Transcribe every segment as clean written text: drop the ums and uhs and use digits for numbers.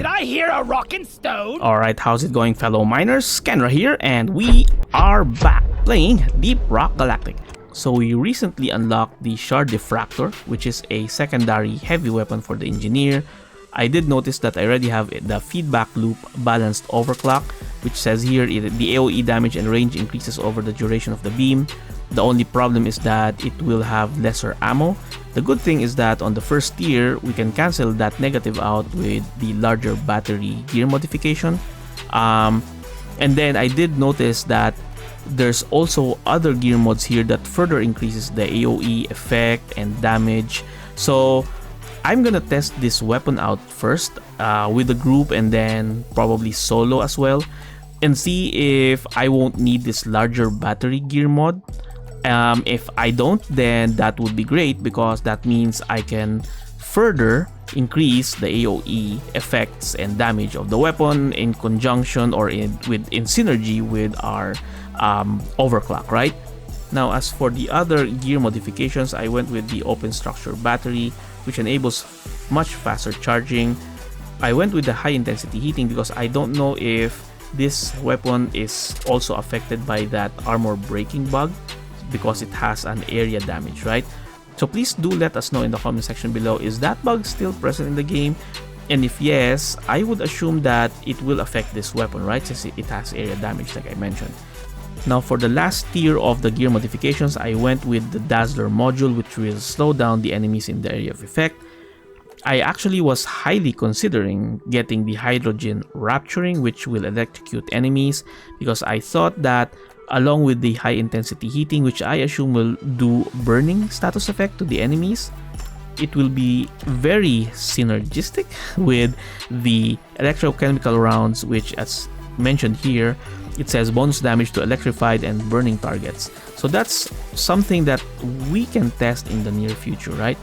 Did I hear a rockin' stone? Alright, how's it going, fellow miners? Scanra here, and we are back playing Deep Rock Galactic. So we recently unlocked the Shard Diffractor, which is a secondary heavy weapon for the engineer. I did notice that I already have the feedback loop balanced overclock, which says here the AoE damage and range increases over the duration of the beam. The only problem is that it will have lesser ammo. The good thing is that on the first tier, we can cancel that negative out with the larger battery gear modification. And then I did notice that there's also other gear mods here that further increases the AoE effect and damage. So I'm gonna test this weapon out first with a group and then probably solo as well, and see if I won't need this larger battery gear mod. If I don't, then that would be great, because that means I can further increase the AoE effects and damage of the weapon in conjunction or in synergy with our overclock, right? Now, as for the other gear modifications, I went with the open structure battery, which enables much faster charging. I went with the high intensity heating because I don't know if this weapon is also affected by that armor breaking bug, because it has an area damage, right? So please do let us know in the comment section below, is that bug still present in the game? And if yes, I would assume that it will affect this weapon, right, since it has area damage like I mentioned. Now, for the last tier of the gear modifications, I went with the Dazzler module, which will slow down the enemies in the area of effect. I actually was highly considering getting the Hydrogen Rapturing, which will electrocute enemies, because I thought that along with the high intensity heating, which I assume will do burning status effect to the enemies, it will be very synergistic with the electrochemical rounds, which, as mentioned here, it says bonus damage to electrified and burning targets. So that's something that we can test in the near future, right?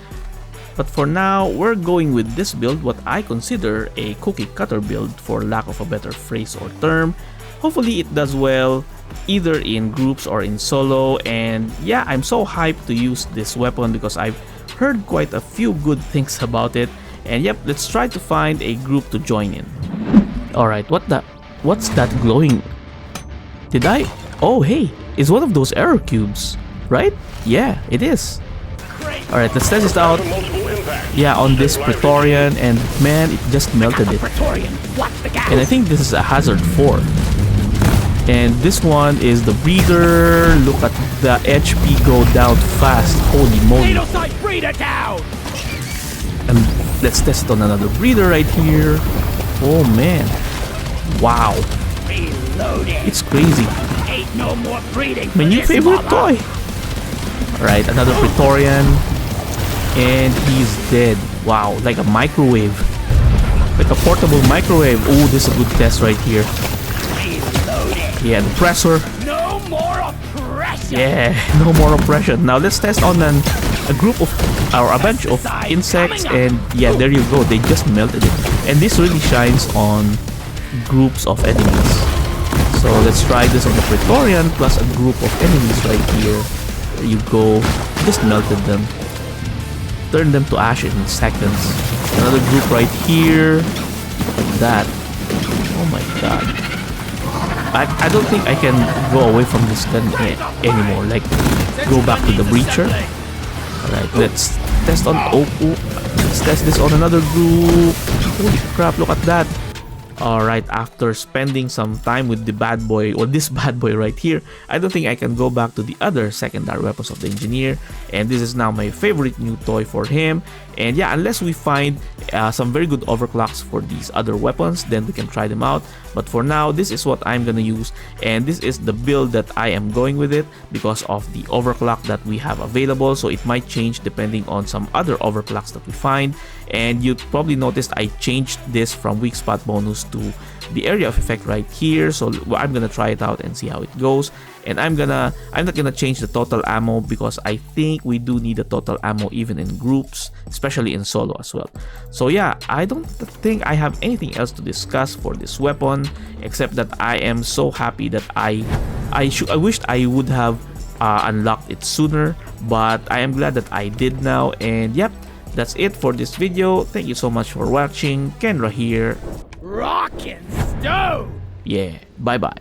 But for now, we're going with this build, what I consider a cookie cutter build, for lack of a better phrase or term. Hopefully it does well either in groups or in solo, and yeah, I'm so hyped to use this weapon because I've heard quite a few good things about it. And yep, let's try to find a group to join in. Alright, what's that glowing? Did I? Oh hey, it's one of those error cubes, right? Yeah, it is. Alright, let's test this out. Yeah, on this Praetorian, and man, it just melted it. And I think this is a Hazard 4. And this one is the breeder. Look at the HP go down fast. Holy moly. And let's test it on another breeder right here. Oh man. Wow. It's crazy. My new favorite toy. Alright, another Praetorian. And he's dead. Wow, like a microwave. Like a portable microwave. Oh, this is a good test right here. Yeah, the pressor. No more oppression. Yeah, no more oppression. Now let's test on a group of, or a bunch of insects, and yeah, there you go. They just melted it. And this really shines on groups of enemies. So let's try this on the Praetorian plus a group of enemies right here. There you go. Just melted them. Turn them to ash in seconds. Another group right here. Look at that. Oh my god. I don't think I can go away from this gun anymore. Like, go back to the breacher. Alright, let's test on let's test this on another group. Holy crap, look at that. Alright, after spending some time with the bad boy, or this bad boy right here, I don't think I can go back to the other secondary weapons of the engineer. And this is now my favorite new toy for him. And yeah, unless we find some very good overclocks for these other weapons, then we can try them out. But for now, this is what I'm gonna use, and this is the build that I am going with it because of the overclock that we have available. So it might change depending on some other overclocks that we find. And you probably noticed I changed this from weak spot bonus to the area of effect right here. So I'm gonna try it out and see how it goes. And I'm not gonna change the total ammo, because I think we do need the total ammo even in groups, especially in solo as well. So yeah, I don't think I have anything else to discuss for this weapon, except that I am so happy that I wished I would have unlocked it sooner, but I am glad that I did now. And yep, that's it for this video. Thank you so much for watching. Kenra here. Rock and stone! Yeah, bye bye.